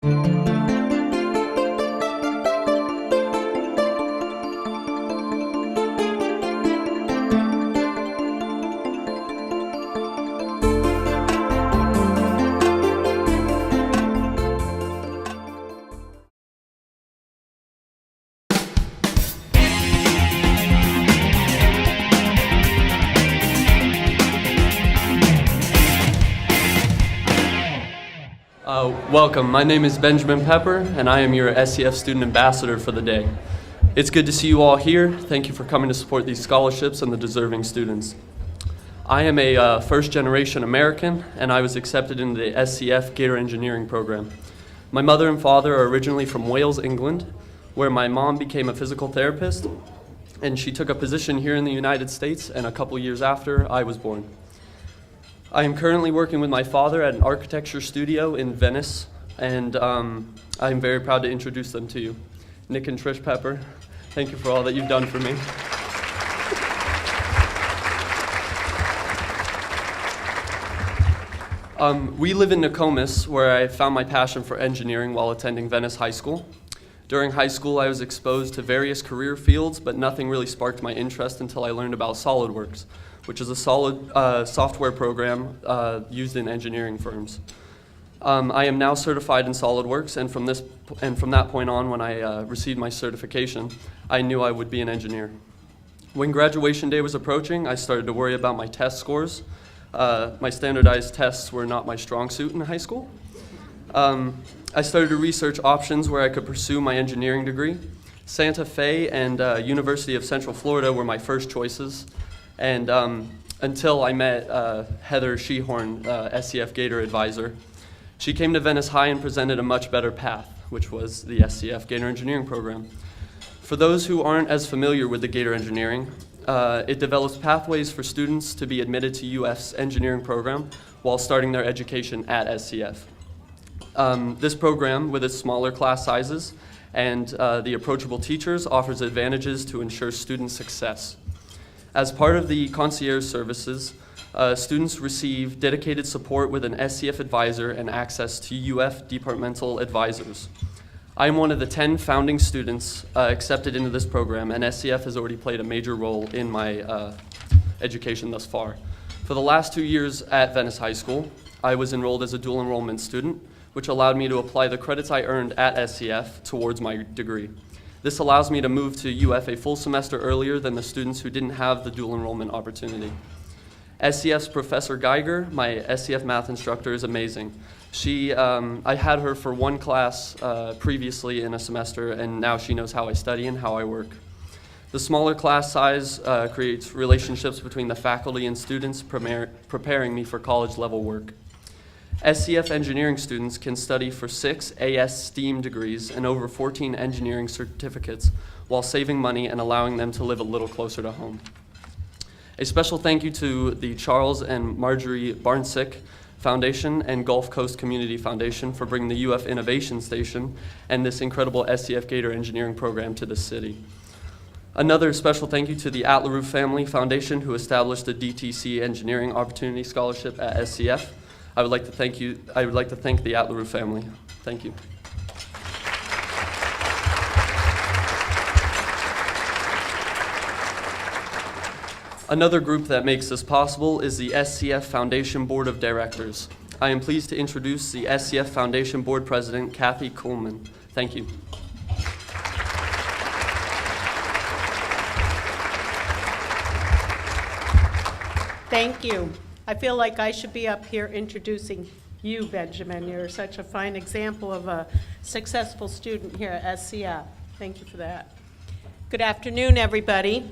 Welcome. My name is Benjamin Pepper, and I am your SCF Student Ambassador for the day. It's good to see you all here. Thank you for coming to support these scholarships and the deserving students. I am a first-generation American, and I was accepted into the SCF Gator Engineering program. My mother and father are originally from Wales, England, where my mom became a physical therapist, and she took a position here in the United States, and a couple years after, I was born. I am currently working with my father at an architecture studio in Venice, and I'm very proud to introduce them to you. Nick and Trish Pepper, thank you for all that you've done for me. We live in Nokomis, where I found my passion for engineering while attending Venice High School. During high school, I was exposed to various career fields, but nothing really sparked my interest until I learned about SolidWorks, which is a software program used in engineering firms. I am now certified in SolidWorks, and from that point on, when I received my certification, I knew I would be an engineer. When graduation day was approaching, I started to worry about my test scores. My standardized tests were not my strong suit in high school. I started to research options where I could pursue my engineering degree. Santa Fe and University of Central Florida were my first choices, and until I met Heather Shehorn, SCF Gator advisor. She came to Venice High and presented a much better path, which was the SCF Gator Engineering program. For those who aren't as familiar with the Gator Engineering, it develops pathways for students to be admitted to UF's engineering program while starting their education at SCF. This program, with its smaller class sizes and the approachable teachers, offers advantages to ensure student success. As part of the concierge services, students receive dedicated support with an SCF advisor and access to UF departmental advisors. I am one of the 10 founding students accepted into this program, and SCF has already played a major role in my education thus far. For the last 2 years at Venice High School, I was enrolled as a dual enrollment student, which allowed me to apply the credits I earned at SCF towards my degree. This allows me to move to UF a full semester earlier than the students who didn't have the dual enrollment opportunity. SCF's Professor Geiger, my SCF math instructor, is amazing. I had her for one class previously in a semester, and now she knows how I study and how I work. The smaller class size creates relationships between the faculty and students, preparing me for college-level work. SCF engineering students can study for 6 AS STEAM degrees and over 14 engineering certificates while saving money and allowing them to live a little closer to home. A special thank you to the Charles and Marjorie Barnsick Foundation and Gulf Coast Community Foundation for bringing the UF Innovation Station and this incredible SCF Gator engineering program to the city. Another special thank you to the Atlaroo Family Foundation, who established the DTC Engineering Opportunity Scholarship at SCF. I would like to thank the Atlaroo family. Thank you. Another group that makes this possible is the SCF Foundation Board of Directors. I am pleased to introduce the SCF Foundation Board President, Kathy Kuhlman. Thank you. Thank you. I feel like I should be up here introducing you, Benjamin. You're such a fine example of a successful student here at SCF. Thank you for that. Good afternoon, everybody.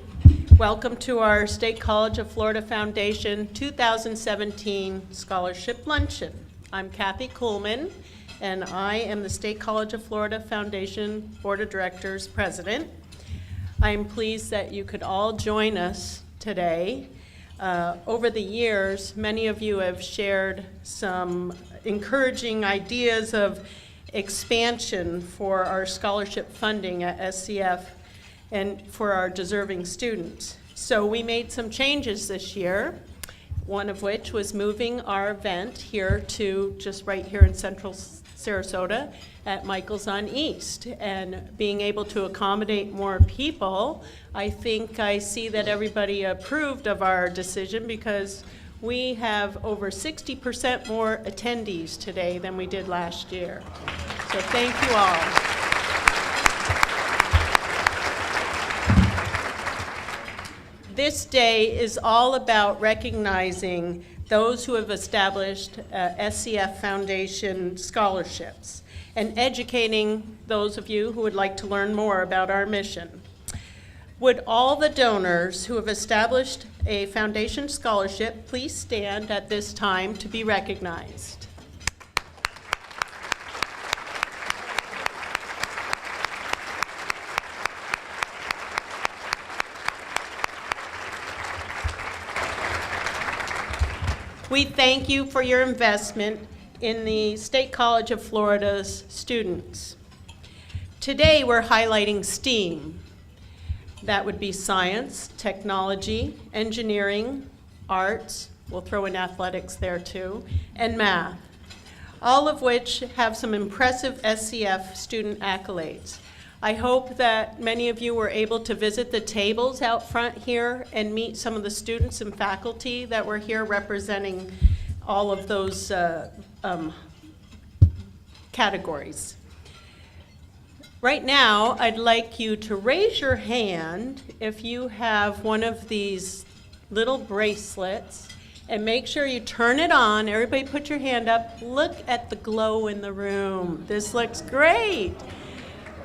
Welcome to our State College of Florida Foundation 2017 Scholarship Luncheon. I'm Kathy Kuhlman, and I am the State College of Florida Foundation Board of Directors President. I am pleased that you could all join us today. Over the years, many of you have shared some encouraging ideas of expansion for our scholarship funding at SCF and for our deserving students. So we made some changes this year, one of which was moving our event here to just right here in Central Sarasota at Michael's on East. And being able to accommodate more people, I think I see that everybody approved of our decision because we have over 60% more attendees today than we did last year. So thank you all. This day is all about recognizing those who have established SCF Foundation scholarships and educating those of you who would like to learn more about our mission. Would all the donors who have established a foundation scholarship please stand at this time to be recognized? We thank you for your investment in the State College of Florida's students. Today we're highlighting STEAM. That would be science, technology, engineering, arts, we'll throw in athletics there too, and math, all of which have some impressive SCF student accolades. I hope that many of you were able to visit the tables out front here and meet some of the students and faculty that were here representing all of those categories. Right now, I'd like you to raise your hand if you have one of these little bracelets, and make sure you turn it on. Everybody put your hand up. Look at the glow in the room. This looks great.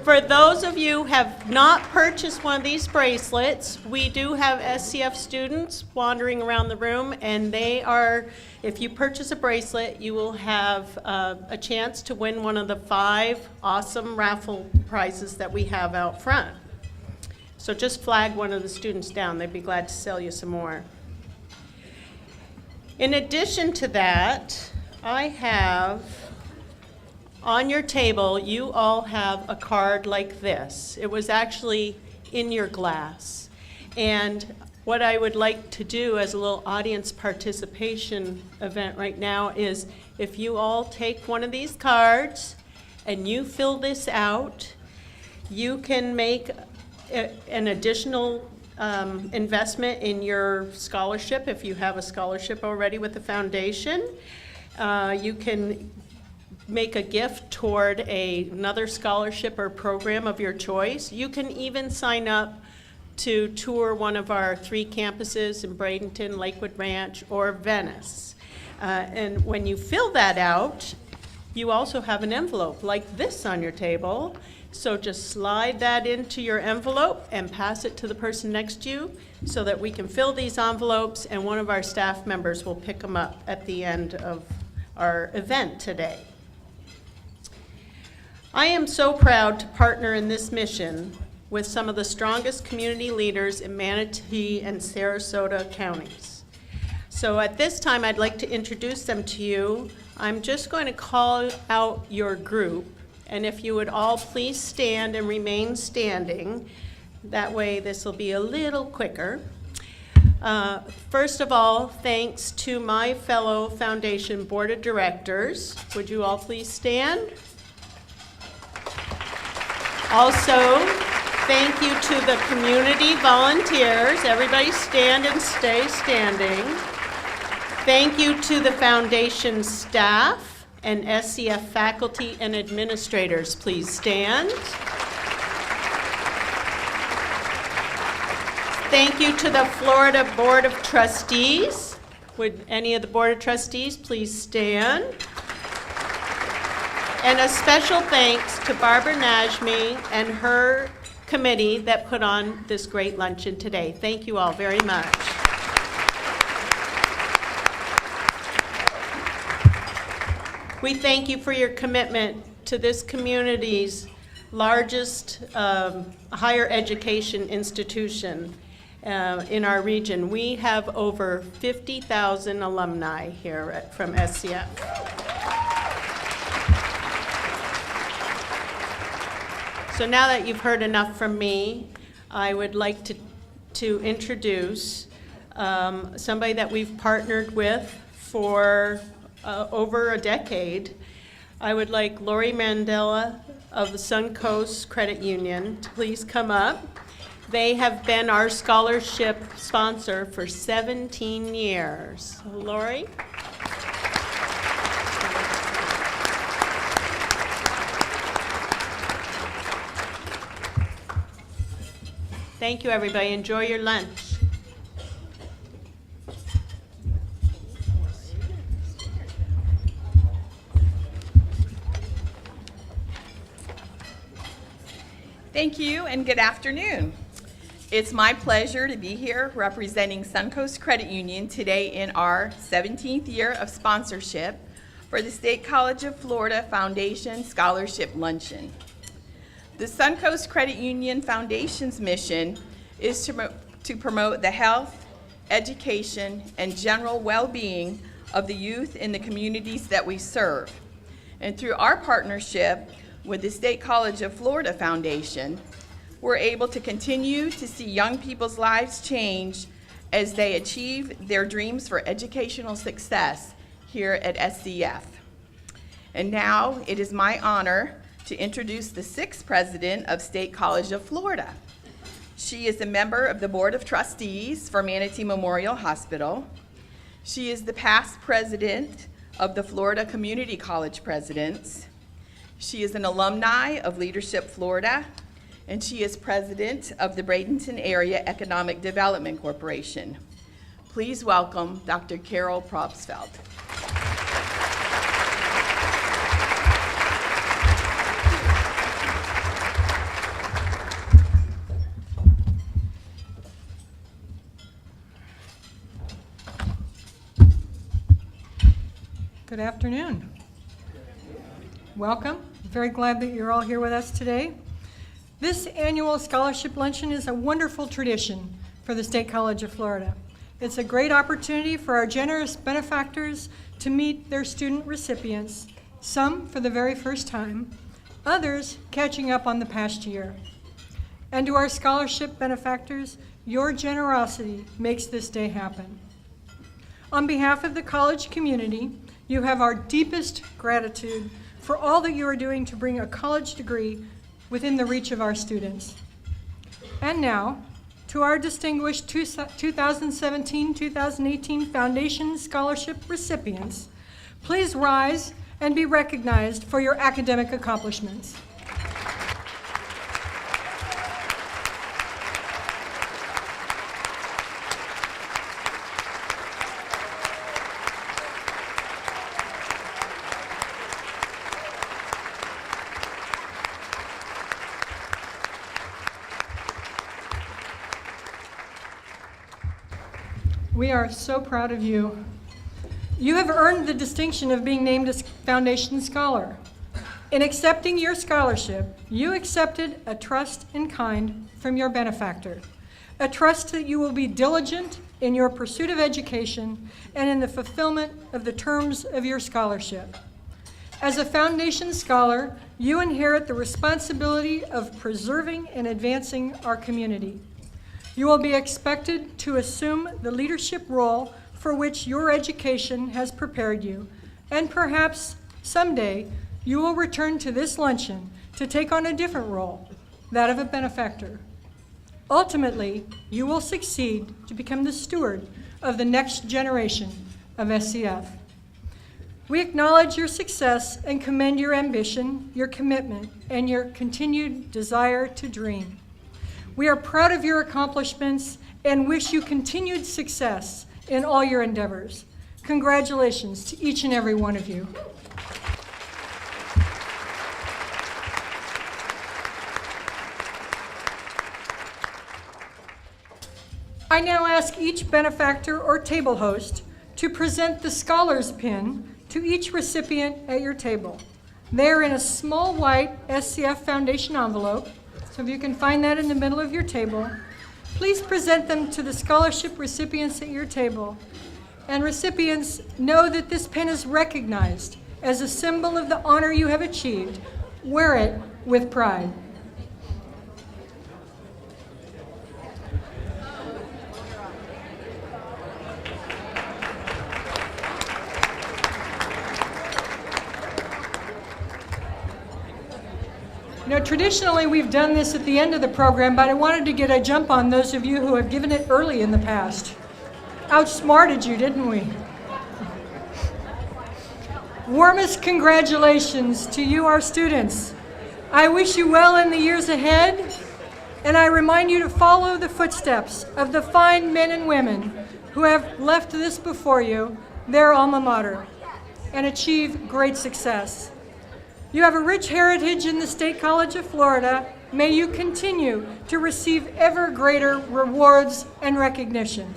For those of you who have not purchased one of these bracelets, we do have SCF students wandering around the room, and they are, if you purchase a bracelet, you will have a chance to win one of the 5 awesome raffle prizes that we have out front. So just flag one of the students down. They'd be glad to sell you some more. In addition to that, I have on your table, you all have a card like this. It was actually in your glass. And what I would like to do as a little audience participation event right now is if you all take one of these cards and you fill this out, you can make an additional investment in your scholarship if you have a scholarship already with the foundation. You can make a gift toward another scholarship or program of your choice. You can even sign up to tour one of our 3 campuses in Bradenton, Lakewood Ranch, or Venice. And when you fill that out, you also have an envelope like this on your table. So just slide that into your envelope and pass it to the person next to you so that we can fill these envelopes, and one of our staff members will pick them up at the end of our event today. I am so proud to partner in this mission with some of the strongest community leaders in Manatee and Sarasota counties. So at this time, I'd like to introduce them to you. I'm just going to call out your group, and if you would all please stand and remain standing, that way this will be a little quicker. First of all, thanks to my fellow foundation board of directors. Would you all please stand? Also, thank you to the community volunteers. Everybody stand and stay standing. Thank you to the foundation staff and SCF faculty and administrators. Please stand. Thank you to the Florida Board of Trustees. Would any of the Board of Trustees please stand? And a special thanks to Barbara Najmi and her committee that put on this great luncheon today. Thank you all very much. We thank you for your commitment to this community's largest higher education institution in our region. We have over 50,000 alumni here from SCF. So now that you've heard enough from me, I would like to introduce somebody that we've partnered with for over a decade, I would like Lori Mandela of the Suncoast Credit Union to please come up. They have been our scholarship sponsor for 17 years. Lori? Thank you, everybody. Enjoy your lunch. Thank you and good afternoon. It's my pleasure to be here representing Suncoast Credit Union today in our 17th year of sponsorship for the State College of Florida Foundation Scholarship Luncheon. The Suncoast Credit Union Foundation's mission is to promote the health, education, and general well-being of the youth in the communities that we serve. And through our partnership with the State College of Florida Foundation, we're able to continue to see young people's lives change as they achieve their dreams for educational success here at SCF. And now it is my honor to introduce the 6th president of State College of Florida. She is a member of the Board of Trustees for Manatee Memorial Hospital. She is the past president of the Florida Community College Presidents. She is an alumni of Leadership Florida, and she is president of the Bradenton Area Economic Development Corporation. Please welcome Dr. Carol Probstfeld. Good afternoon. Welcome. Very glad that you're all here with us today. This annual scholarship luncheon is a wonderful tradition for the State College of Florida. It's a great opportunity for our generous benefactors to meet their student recipients, some for the very first time, others catching up on the past year. And to our scholarship benefactors, your generosity makes this day happen. On behalf of the college community, you have our deepest gratitude for all that you are doing to bring a college degree within the reach of our students. And now, to our distinguished 2017-2018 Foundation Scholarship recipients, please rise and be recognized for your academic accomplishments. We are so proud of you. You have earned the distinction of being named a Foundation Scholar. In accepting your scholarship, you accepted a trust in kind from your benefactor, a trust that you will be diligent in your pursuit of education and in the fulfillment of the terms of your scholarship. As a Foundation Scholar, you inherit the responsibility of preserving and advancing our community. You will be expected to assume the leadership role for which your education has prepared you, and perhaps someday you will return to this luncheon to take on a different role, that of a benefactor. Ultimately, you will succeed to become the steward of the next generation of SCF. We acknowledge your success and commend your ambition, your commitment, and your continued desire to dream. We are proud of your accomplishments and wish you continued success in all your endeavors. Congratulations to each and every one of you. I now ask each benefactor or table host to present the Scholar's Pin to each recipient at your table. They're in a small white SCF Foundation envelope, so if you can find that in the middle of your table, please present them to the scholarship recipients at your table. And recipients, know that this pin is recognized as a symbol of the honor you have achieved. Wear it with pride. Traditionally, we've done this at the end of the program, but I wanted to get a jump on those of you who have given it early in the past. Outsmarted you, didn't we? Warmest congratulations to you, our students. I wish you well in the years ahead, and I remind you to follow the footsteps of the fine men and women who have left this before you, their alma mater, and achieve great success. You have a rich heritage in the State College of Florida. May you continue to receive ever greater rewards and recognition.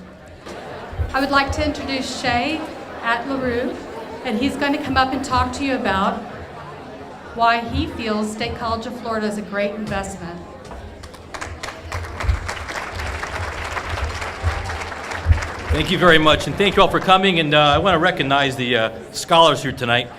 I would like to introduce Shay at LaRue, and he's going to come up and talk to you about why he feels State College of Florida is a great investment. Thank you very much, and thank you all for coming, and I want to recognize the scholars here tonight.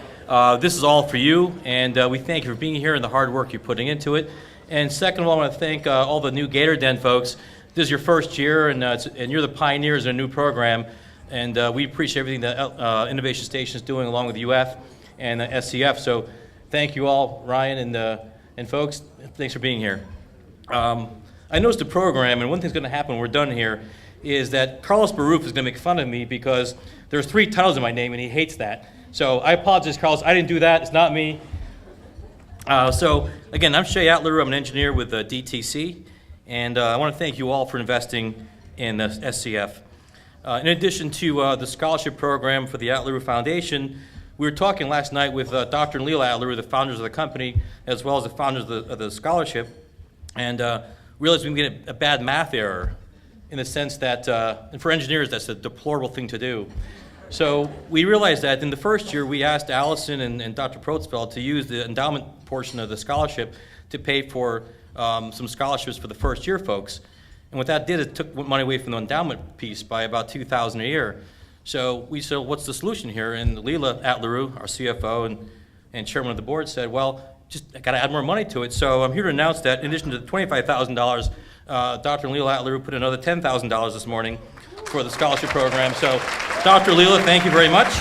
This is all for you, and we thank you for being here and the hard work you're putting into it. And second of all, I want to thank all the new Gator Den folks. This is your first year, and you're the pioneers in a new program, and we appreciate everything that Innovation Station is doing along with UF and SCF. So thank you all, Ryan and folks. Thanks for being here. I noticed the program, and one thing's going to happen when we're done here is that Carlos Baruf is going to make fun of me because there's 3 titles in my name, and he hates that. So I apologize, Carlos. I didn't do that. It's not me. So again, I'm Shay Atleru. I'm an engineer with DTC, and I want to thank you all for investing in SCF. In addition to the scholarship program for the Atleru Foundation, we were talking last night with Dr. and Leela Atleru, the founders of the company, as well as the founders of the scholarship, and realized we made a bad math error in the sense that, and for engineers, that's a deplorable thing to do. So we realized that in the first year, we asked Allison and Dr. Protzfeld to use the endowment portion of the scholarship to pay for some scholarships for the first year folks. And what that did, it took money away from the endowment piece by about $2,000 a year. So we said, what's the solution here? And Leela Atleru, our CFO and chairman of the board, said, well, just got to add more money to it. So I'm here to announce that in addition to the $25,000, Dr. Leela Atleru put another $10,000 this morning for the scholarship program. So Dr. Leela, thank you very much.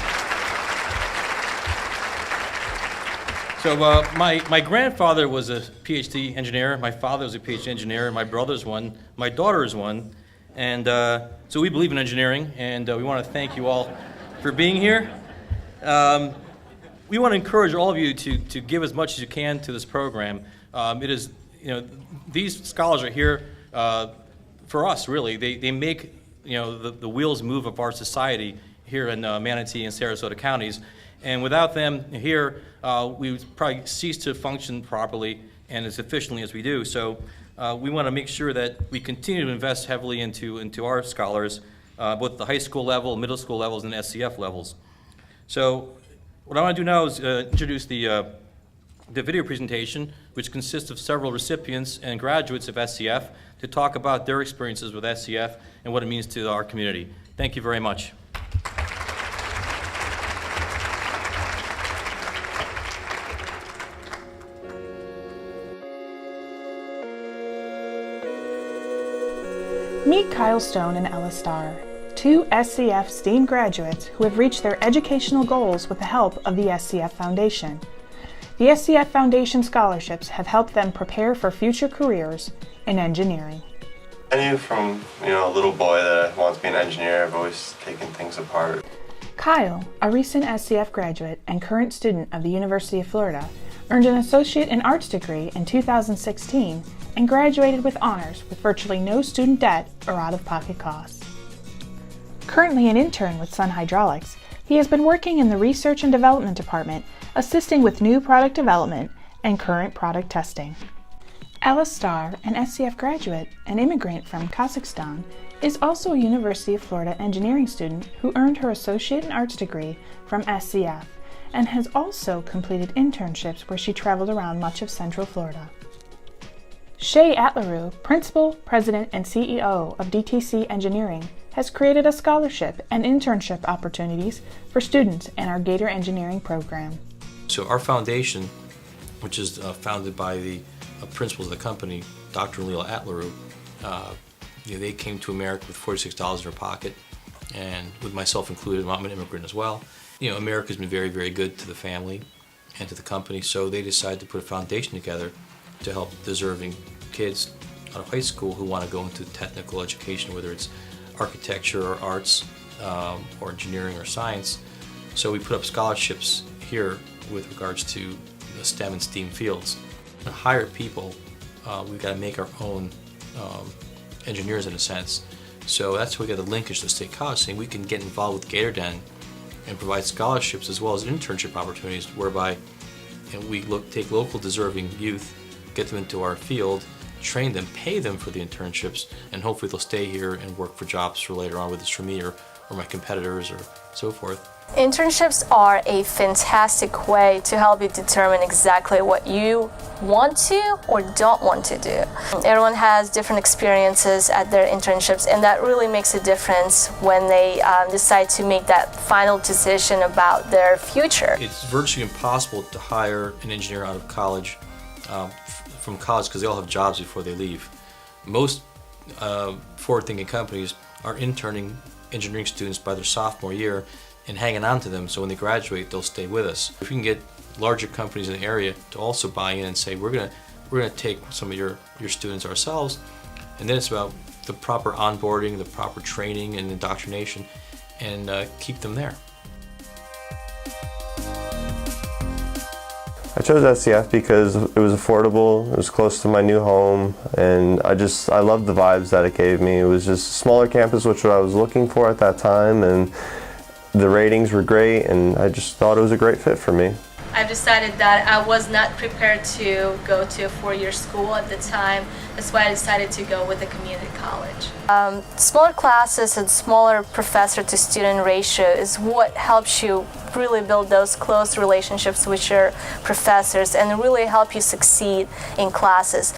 So my grandfather was a PhD engineer, my father was a PhD engineer, my brother's one, my daughter's one, and so we believe in engineering, and we want to thank you all for being here. We want to encourage all of you to give as much as you can to this program. It is, these scholars are here for us, really. They make, the wheels move of our society here in Manatee and Sarasota counties. And without them here, we would probably cease to function properly and as efficiently as we do. So we want to make sure that we continue to invest heavily into our scholars, both the high school level, middle school levels, and SCF levels. So what I want to do now is introduce the video presentation, which consists of several recipients and graduates of SCF to talk about their experiences with SCF and what it means to our community. Thank you very much. Meet Kyle Stone and Ella Starr, 2 SCF STEAM graduates who have reached their educational goals with the help of the SCF Foundation. The SCF Foundation scholarships have helped them prepare for future careers in engineering. I knew from, a little boy that I wanted to be an engineer. I've always taken things apart. Kyle, a recent SCF graduate and current student of the University of Florida, earned an Associate in Arts degree in 2016 and graduated with honors with virtually no student debt or out-of-pocket costs. Currently an intern with Sun Hydraulics, he has been working in the Research and Development Department, assisting with new product development and current product testing. Ella Starr, an SCF graduate and immigrant from Kazakhstan, is also a University of Florida engineering student who earned her Associate in Arts degree from SCF and has also completed internships where she traveled around much of Central Florida. Shay Atleru, Principal, President, and CEO of DTC Engineering, has created a scholarship and internship opportunities for students in our Gator Engineering program. So our foundation, which is founded by the principals of the company, Dr. and Leela Atleru, they came to America with $46 in their pocket, and with myself included, I'm an immigrant as well. America's been very, very good to the family and to the company, so they decided to put a foundation together to help deserving kids out of high school who want to go into technical education, whether it's architecture or arts or engineering or science. So we put up scholarships here with regards to the STEM and STEAM fields. To hire people, we've got to make our own engineers in a sense. So that's why we got the linkage to State College, saying we can get involved with Gator Den and provide scholarships as well as internship opportunities, whereby we take local deserving youth, get them into our field, train them, pay them for the internships, and hopefully they'll stay here and work for jobs for later on, whether it's for me or my competitors or so forth. Internships are a fantastic way to help you determine exactly what you want to or don't want to do. Everyone has different experiences at their internships, and that really makes a difference when they decide to make that final decision about their future. It's virtually impossible to hire an engineer out of college, from college, because they all have jobs before they leave. Most forward-thinking companies are interning engineering students by their sophomore year and hanging on to them, so when they graduate they'll stay with us. If we can get larger companies in the area to also buy in and say we're gonna take some of your students ourselves, and then it's about the proper onboarding, the proper training and indoctrination, and keep them there. I chose SCF because it was affordable, it was close to my new home, and I loved the vibes that it gave me. It was just a smaller campus, which what I was looking for at that time, and the ratings were great, and I just thought it was a great fit for me. I've decided that I was not prepared to go to a four-year school at the time. That's why I decided to go with a community college. Smaller classes and smaller professor-to-student ratio is what helps you really build those close relationships with your professors and really help you succeed in classes.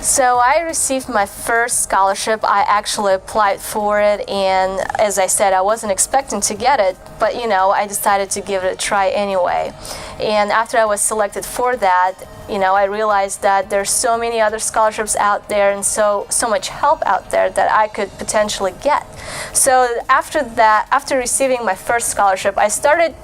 So I received my first scholarship. I actually applied for it, and as I said, I wasn't expecting to get it, but I decided to give it a try anyway. And after I was selected for that, I realized that there's so many other scholarships out there and so much help out there that I could potentially get. So after receiving my first scholarship, I started,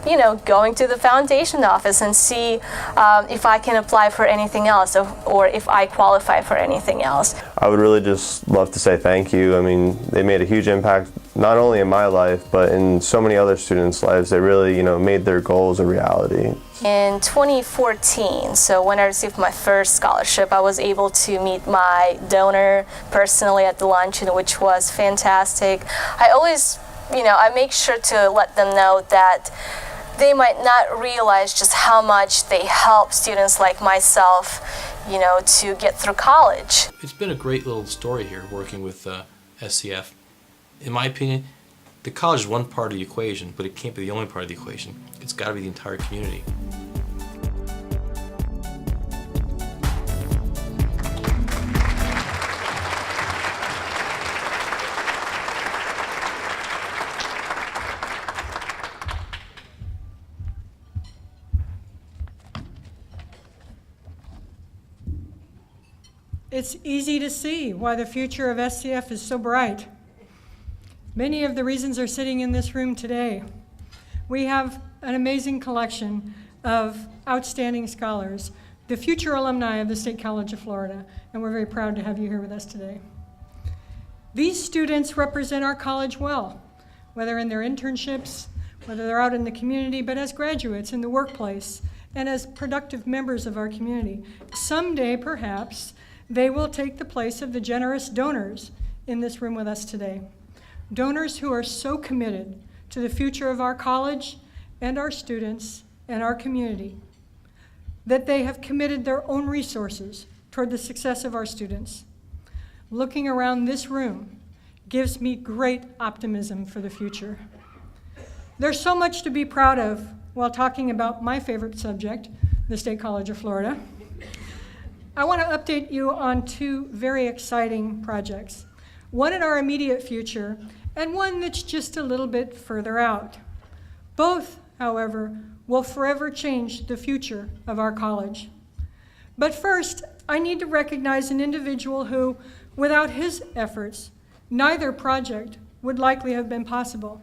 going to the foundation office and see if I can apply for anything else or if I qualify for anything else. I would really just love to say thank you. I mean, they made a huge impact, not only in my life, but in so many other students' lives. They really, made their goals a reality. In 2014, so when I received my first scholarship, I was able to meet my donor personally at the luncheon, which was fantastic. I always, I make sure to let them know that they might not realize just how much they help students like myself, to get through college. It's been a great little story here working with SCF. In my opinion, the college is one part of the equation, but it can't be the only part of the equation. It's got to be the entire community. It's easy to see why the future of SCF is so bright. Many of the reasons are sitting in this room today. We have an amazing collection of outstanding scholars, the future alumni of the State College of Florida, and we're very proud to have you here with us today. These students represent our college well, whether in their internships, whether they're out in the community, but as graduates in the workplace and as productive members of our community. Someday, perhaps, they will take the place of the generous donors in this room with us today. Donors who are so committed to the future of our college and our students and our community that they have committed their own resources toward the success of our students. Looking around this room gives me great optimism for the future. There's so much to be proud of while talking about my favorite subject, the State College of Florida. I want to update you on two very exciting projects, one in our immediate future and one that's just a little bit further out. Both, however, will forever change the future of our college. But first, I need to recognize an individual who, without his efforts, neither project would likely have been possible.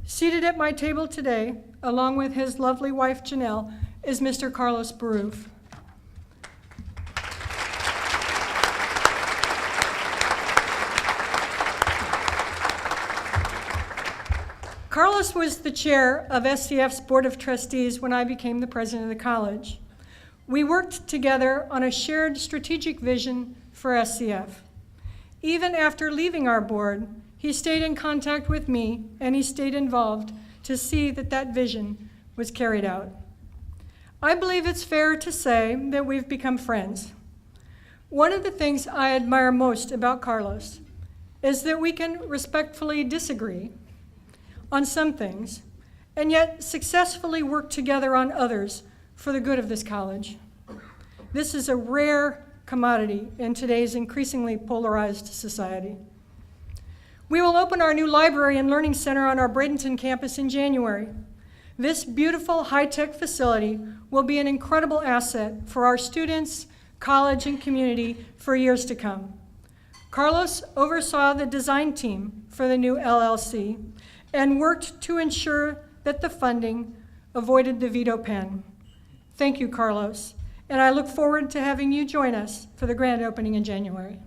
Seated at my table today along with his lovely wife Janelle, is Mr. Carlos Baruf. Carlos was the chair of SCF's Board of Trustees when I became the president of the college. We worked together on a shared strategic vision for SCF. Even after leaving our board, he stayed in contact with me and he stayed involved to see that that vision was carried out. I believe it's fair to say that we've become friends. One of the things I admire most about Carlos is that we can respectfully disagree on some things, and yet successfully work together on others for the good of this college. This is a rare commodity in today's increasingly polarized society. We will open our new library and learning center on our Bradenton campus in January. This beautiful high-tech facility will be an incredible asset for our students, college, and community for years to come. Carlos oversaw the design team for the new LLC and worked to ensure that the funding avoided the veto pen. Thank you, Carlos, and I look forward to having you join us for the grand opening in January.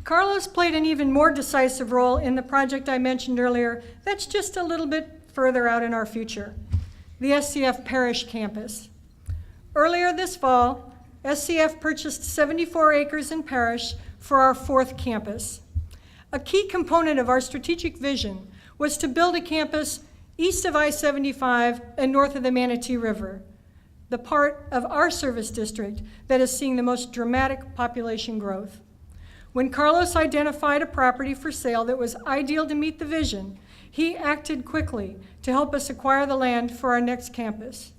Carlos played an even more decisive role in the project I mentioned earlier that's just a little bit further out in our future, the SCF Parish campus. Earlier this fall, SCF purchased 74 acres in Parish for our 4th campus. A key component of our strategic vision was to build a campus east of I-75 and north of the Manatee River, the part of our service district that is seeing the most dramatic population growth. When Carlos identified a property for sale that was ideal to meet the vision, he acted quickly to help us acquire the land for our next campus.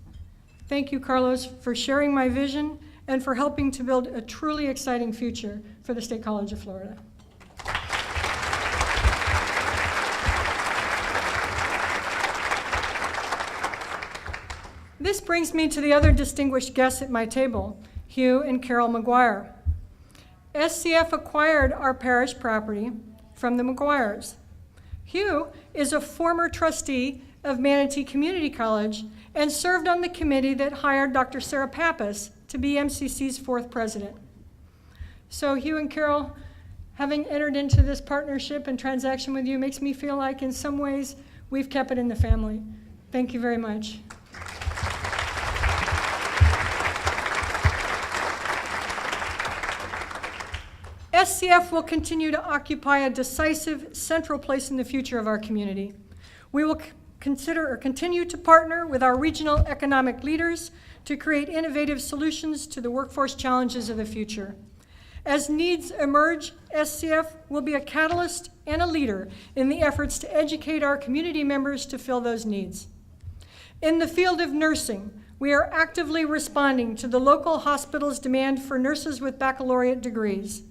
Thank you, Carlos, for sharing my vision and for helping to build a truly exciting future for the State College of Florida. This brings me to the other distinguished guests at my table, Hugh and Carol McGuire. SCF acquired our parish property from the McGuires. Hugh is a former trustee of Manatee Community College and served on the committee that hired Dr. Sarah Pappas to be MCC's 4th president. So Hugh and Carol, having entered into this partnership and transaction with you makes me feel like in some ways we've kept it in the family. Thank you very much. SCF will continue to occupy a decisive central place in the future of our community. We will continue to partner with our regional economic leaders to create innovative solutions to the workforce challenges of the future. As needs emerge, SCF will be a catalyst and a leader in the efforts to educate our community members to fill those needs. In the field of nursing, we are actively responding to the local hospital's demand for nurses with baccalaureate degrees.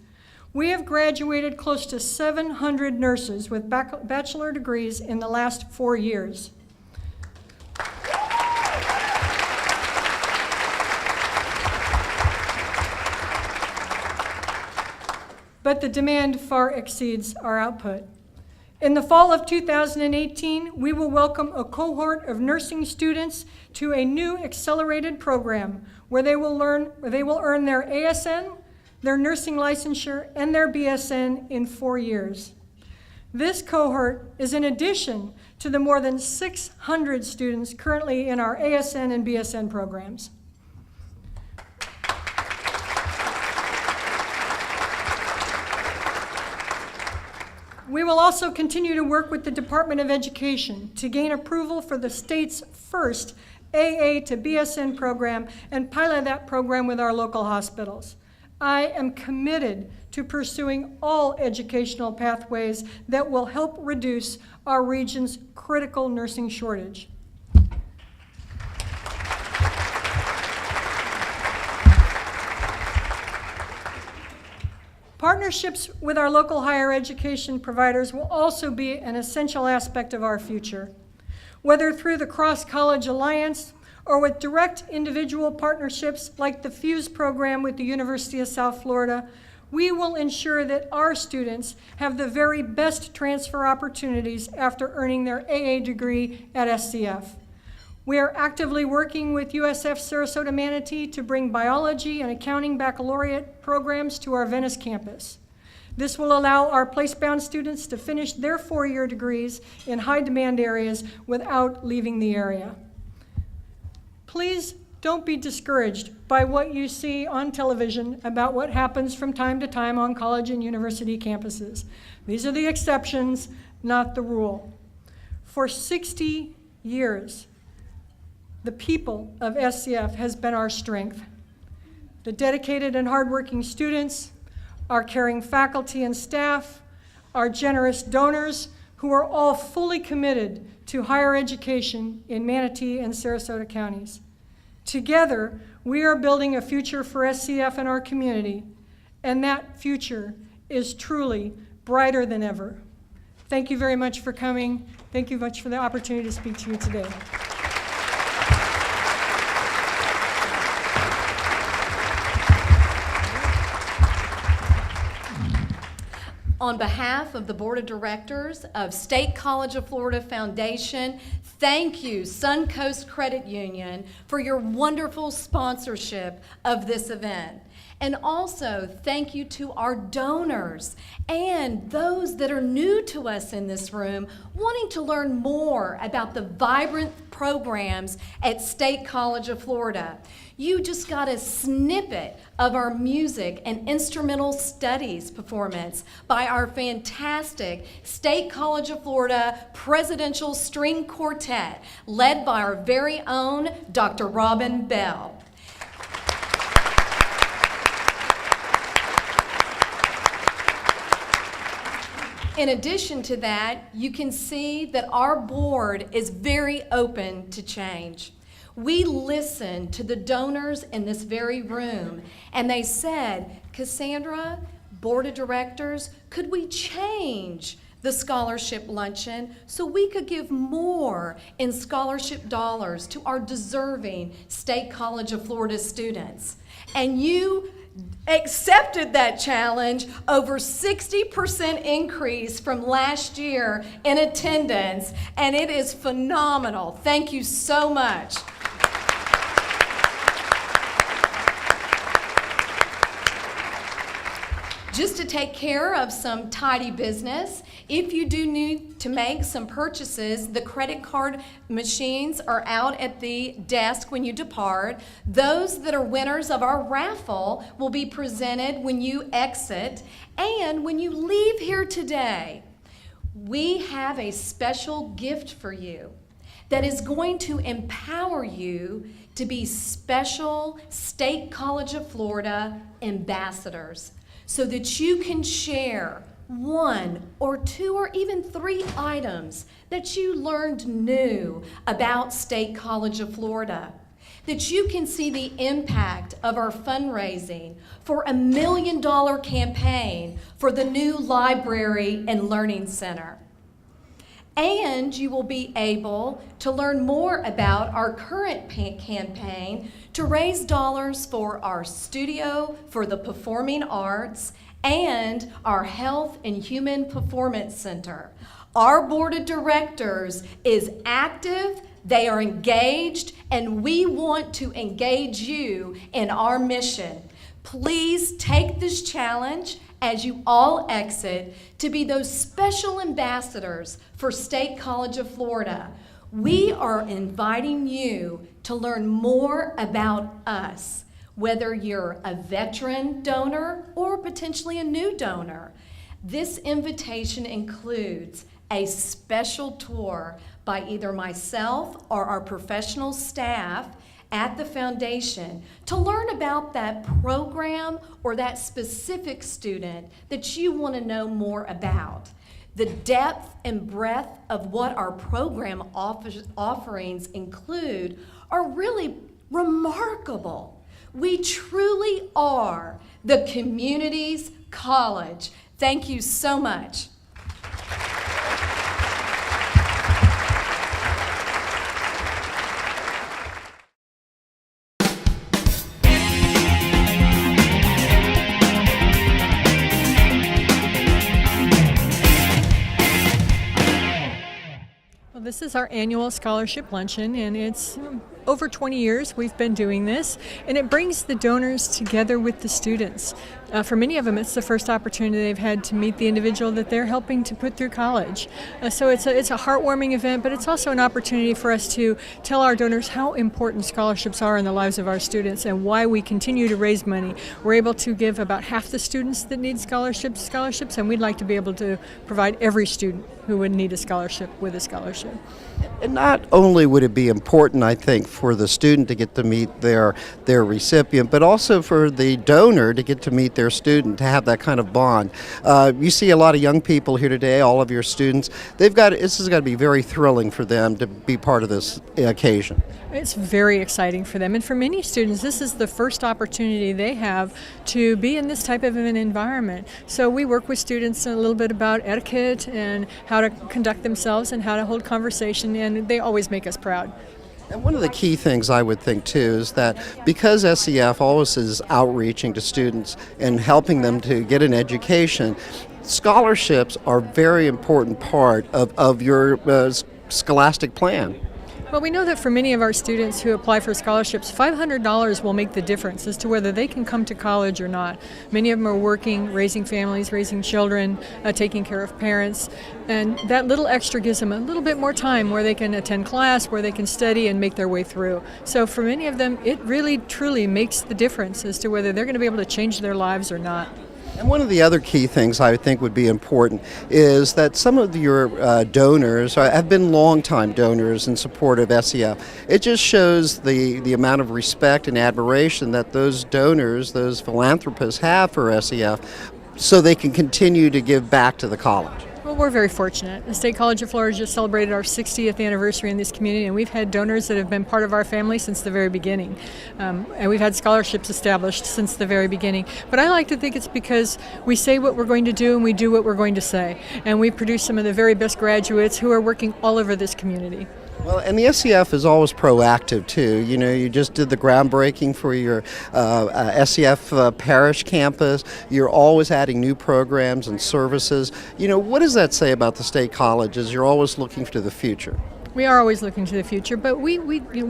We have graduated close to 700 nurses with bachelor degrees in the last 4 years. But the demand far exceeds our output. In the fall of 2018, we will welcome a cohort of nursing students to a new accelerated program where they will earn their ASN, their nursing licensure, and their BSN in 4 years. This cohort is in addition to the more than 600 students currently in our ASN and BSN programs. We will also continue to work with the Department of Education to gain approval for the state's first AA to BSN program and pilot that program with our local hospitals. I am committed to pursuing all educational pathways that will help reduce our region's critical nursing shortage. Partnerships with our local higher education providers will also be an essential aspect of our future. Whether through the Cross College Alliance or with direct individual partnerships like the FUSE program with the University of South Florida, we will ensure that our students have the very best transfer opportunities after earning their AA degree at SCF. We are actively working with USF Sarasota Manatee to bring biology and accounting baccalaureate programs to our Venice campus. This will allow our place-bound students to finish their four-year degrees in high-demand areas without leaving the area. Please don't be discouraged by what you see on television about what happens from time to time on college and university campuses. These are the exceptions, not the rule. For 60 years, the people of SCF has been our strength. The dedicated and hardworking students, our caring faculty and staff, our generous donors, who are all fully committed to higher education in Manatee and Sarasota counties. Together, we are building a future for SCF and our community, and that future is truly brighter than ever. Thank you very much for coming. Thank you much for the opportunity to speak to you today. On behalf of the Board of Directors of State College of Florida Foundation, thank you, Suncoast Credit Union, for your wonderful sponsorship of this event. And also, thank you to our donors and those that are new to us in this room, wanting to learn more about the vibrant programs at State College of Florida. You just got a snippet of our music and instrumental studies performance by our fantastic State College of Florida Presidential String Quartet, led by our very own Dr. Robin Bell. In addition to that, you can see that our board is very open to change. We listened to the donors in this very room, and they said, Cassandra, Board of Directors, could we change the scholarship luncheon so we could give more in scholarship dollars to our deserving State College of Florida students? And you accepted that challenge. Over 60% increase from last year in attendance, and it is phenomenal. Thank you so much. Just to take care of some tidy business, if you do need to make some purchases, the credit card machines are out at the desk when you depart. Those that are winners of our raffle will be presented when you exit. And when you leave here today, we have a special gift for you that is going to empower you to be special State College of Florida ambassadors, so that you can share one or two or even three items that you learned new about State College of Florida, that you can see the impact of our fundraising for a $1 million campaign for the new library and learning center. And you will be able to learn more about our current campaign to raise dollars for our studio for the performing arts and our Health and Human Performance Center. Our board of directors is active, they are engaged, and we want to engage you in our mission. Please take this challenge as you all exit to be those special ambassadors for State College of Florida. We are inviting you to learn more about us, whether you're a veteran donor or potentially a new donor. This invitation includes a special tour by either myself or our professional staff at the foundation to learn about that program or that specific student that you want to know more about. The depth and breadth of what our program offerings include are really remarkable. We truly are the community's college. Thank you so much. This is our annual scholarship luncheon, and it's over 20 years we've been doing this, and it brings the donors together with the students. For many of them, it's the first opportunity they've had to meet the individual that they're helping to put through college. So it's a heartwarming event, but it's also an opportunity for us to tell our donors how important scholarships are in the lives of our students and why we continue to raise money. We're able to give about half the students that need scholarships, and we'd like to be able to provide every student who would need a scholarship with a scholarship. And not only would it be important, I think, for the student to get to meet their recipient, but also for the donor to get to meet their student, to have that kind of bond. You see a lot of young people here today, all of your students. This has got to be very thrilling for them to be part of this occasion. It's very exciting for them, and for many students, this is the first opportunity they have to be in this type of an environment. So we work with students a little bit about etiquette and how to conduct themselves and how to hold conversation, and they always make us proud. And one of the key things I would think too is that because SCF always is outreaching to students and helping them to get an education, scholarships are a very important part of your scholastic plan. Well, we know that for many of our students who apply for scholarships, $500 will make the difference as to whether they can come to college or not. Many of them are working, raising families, raising children, taking care of parents, and that little extra gives them a little bit more time where they can attend class, where they can study and make their way through. So for many of them, it really, truly makes the difference as to whether they're going to be able to change their lives or not. And one of the other key things I think would be important is that some of your donors have been longtime donors in support of SCF. It just shows the amount of respect and admiration that those donors, those philanthropists have for SCF, so they can continue to give back to the college. Well, we're very fortunate. The State College of Florida just celebrated our 60th anniversary in this community, and we've had donors that have been part of our family since the very beginning. And we've had scholarships established since the very beginning. But I like to think it's because we say what we're going to do and we do what we're going to say. And we produce some of the very best graduates who are working all over this community. Well, and the SCF is always proactive too. You know, you just did the groundbreaking for your SCF parish campus. You're always adding new programs and services. You know, what does that say about the state colleges? You're always looking to the future. We are always looking to the future, but we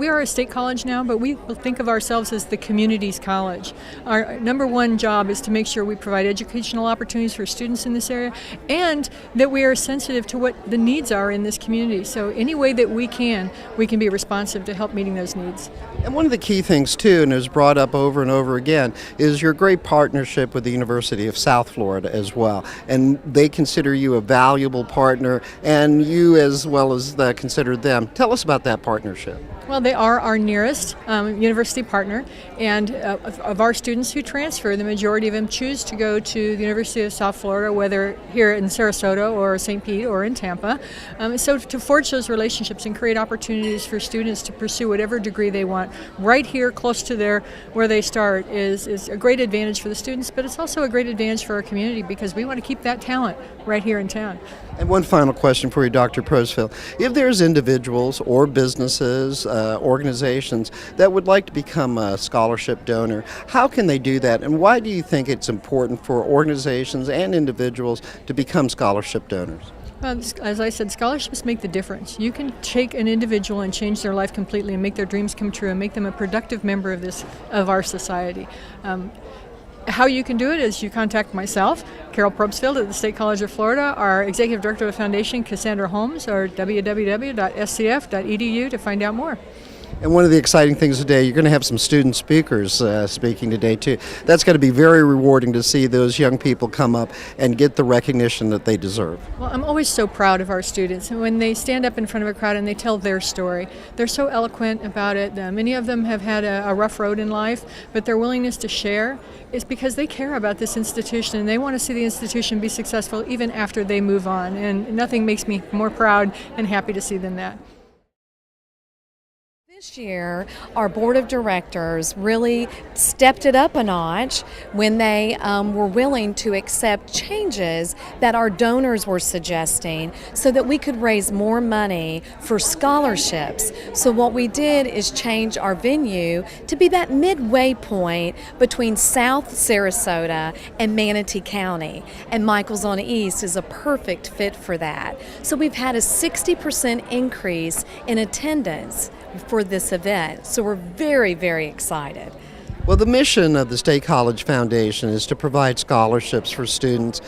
are a state college now, but we think of ourselves as the community's college. Our number one job is to make sure we provide educational opportunities for students in this area and that we are sensitive to what the needs are in this community. So any way that we can be responsive to help meeting those needs. And one of the key things too, and is brought up over and over again, is your great partnership with the University of South Florida as well. And they consider you a valuable partner, and you as well as consider them. Tell us about that partnership. Well, they are our nearest university partner, and of our students who transfer, the majority of them choose to go to the University of South Florida, whether here in Sarasota or St. Pete or in Tampa. So to forge those relationships and create opportunities for students to pursue whatever degree they want right here close to where they start is a great advantage for the students, but it's also a great advantage for our community because we want to keep that talent right here in town. And one final question for you, Dr. Prosfield. If there's individuals or businesses, organizations that would like to become a scholarship donor, how can they do that? And why do you think it's important for organizations and individuals to become scholarship donors? Well, as I said, scholarships make the difference. You can take an individual and change their life completely and make their dreams come true and make them a productive member of our society. How you can do it is you contact myself, Carol Probstfield at the State College of Florida, our Executive Director of the Foundation, Cassandra Holmes, or www.scf.edu to find out more. And one of the exciting things today, you're going to have some student speakers speaking today too. That's going to be very rewarding to see those young people come up and get the recognition that they deserve. Well, I'm always so proud of our students. And when they stand up in front of a crowd and they tell their story, they're so eloquent about it. Many of them have had a rough road in life, but their willingness to share is because they care about this institution and they want to see the institution be successful even after they move on. And nothing makes me more proud and happy to see than that. This year, our board of directors really stepped it up a notch when they were willing to accept changes that our donors were suggesting so that we could raise more money for scholarships. So what we did is change our venue to be that midway point between South Sarasota and Manatee County. And Michaels on East is a perfect fit for that. So we've had a 60% increase in attendance for this event. So we're very, very excited. Well, the mission of the State College Foundation is to provide scholarships for students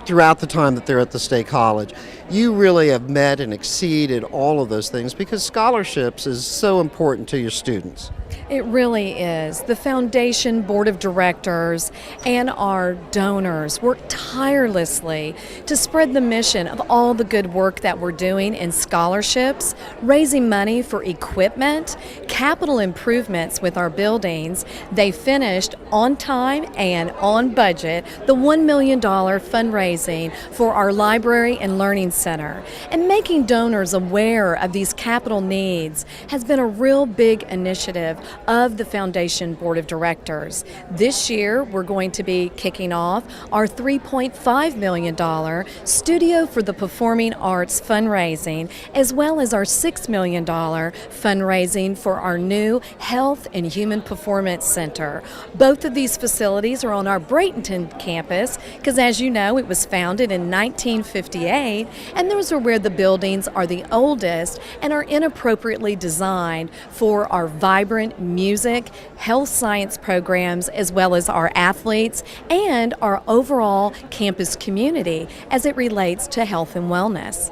throughout the time that they're at the State College. You really have met and exceeded all of those things because scholarships is so important to your students. It really is. The Foundation Board of Directors and our donors work tirelessly to spread the mission of all the good work that we're doing in scholarships, raising money for equipment, capital improvements with our buildings. They finished on time and on budget the $1 million fundraising for our library and learning center. And making donors aware of these capital needs has been a real big initiative of the Foundation Board of Directors. This year, we're going to be kicking off our $3.5 million Studio for the Performing Arts fundraising, as well as our $6 million fundraising for our new Health and Human Performance Center. Both of these facilities are on our Bradenton campus, because as you know, it was founded in 1958, and those are where the buildings are the oldest and are inappropriately designed for our vibrant music, health science programs, as well as our athletes and our overall campus community as it relates to health and wellness.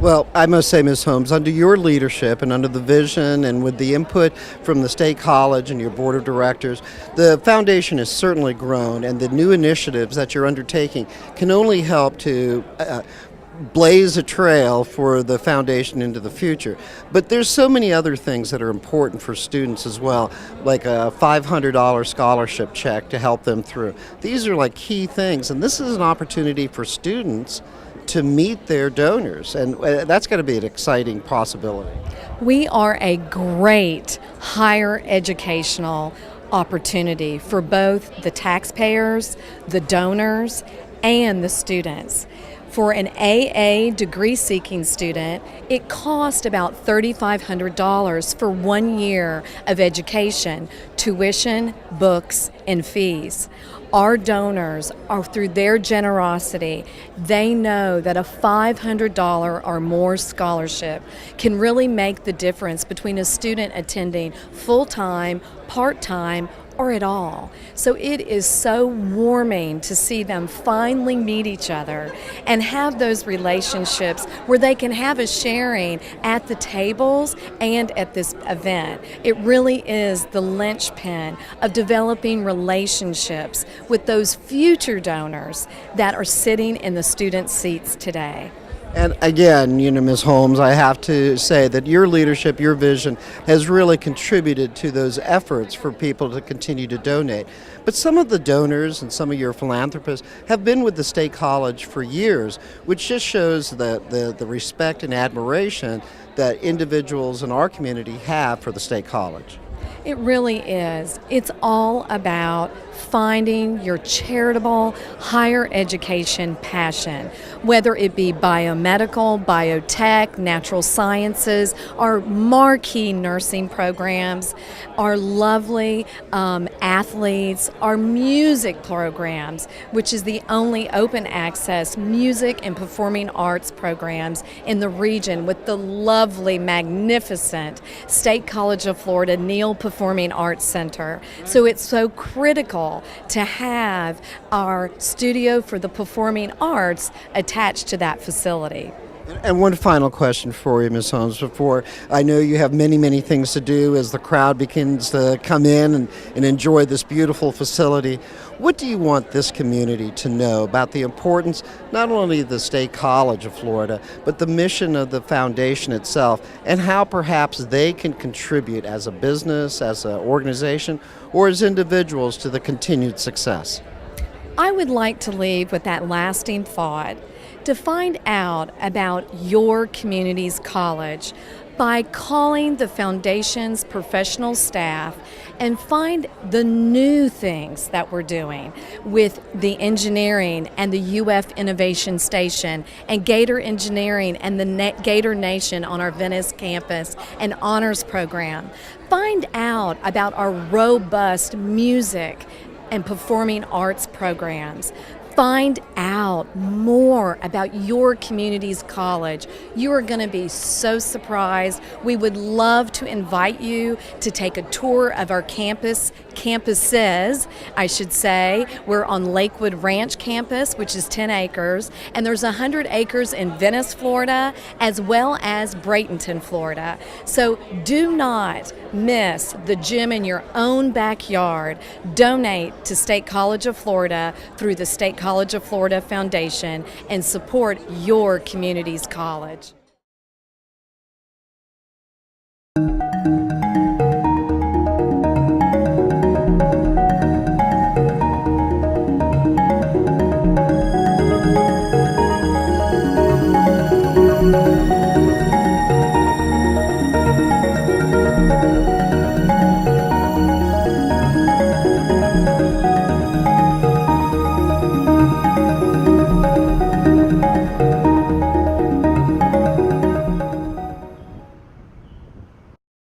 Well, I must say, Ms. Holmes, under your leadership and under the vision and with the input from the State College and your board of directors, the foundation has certainly grown, and the new initiatives that you're undertaking can only help to blaze a trail for the foundation into the future. But there's so many other things that are important for students as well, like a $500 scholarship check to help them through. These are like key things, and this is an opportunity for students to meet their donors, and that's going to be an exciting possibility. We are a great higher educational opportunity for both the taxpayers, the donors, and the students. For an AA degree-seeking student, it costs about $3,500 for 1 year of education, tuition, books, and fees. Our donors are, through their generosity, they know that a $500 or more scholarship can really make the difference between a student attending full-time, part-time, or at all. So it is so warming to see them finally meet each other and have those relationships where they can have a sharing at the tables and at this event. It really is the linchpin of developing relationships with those future donors that are sitting in the student seats today. And again, Ms. Holmes, I have to say that your leadership, your vision has really contributed to those efforts for people to continue to donate. But some of the donors and some of your philanthropists have been with the State College for years, which just shows the respect and admiration that individuals in our community have for the State College. It really is. It's all about finding your charitable higher education passion, whether it be biomedical, biotech, natural sciences, our marquee nursing programs, our lovely athletes, our music programs, which is the only open access music and performing arts programs in the region, with the lovely, magnificent State College of Florida Neal Performing Arts Center. So it's so critical to have our Studio for the Performing Arts attached to that facility. And one final question for you, Ms. Holmes, before I know you have many, many things to do as the crowd begins to come in and enjoy this beautiful facility. What do you want this community to know about the importance, not only of the State College of Florida, but the mission of the foundation itself, and how perhaps they can contribute as a business, as an organization, or as individuals to the continued success? I would like to leave with that lasting thought. To find out about your community's college, by calling the foundation's professional staff and find the new things that we're doing with the engineering and the UF Innovation Station and Gator Engineering and the Gator Nation on our Venice campus and honors program. Find out about our robust music and performing arts programs. Find out more about your community's college. You are going to be so surprised. We would love to invite you to take a tour of our campuses, I should say. We're on Lakewood Ranch campus, which is 10 acres, and there's 100 acres in Venice, Florida, as well as Bradenton, Florida. So do not miss the gym in your own backyard. Donate to State College of Florida through the State College of Florida Foundation and support your community's college.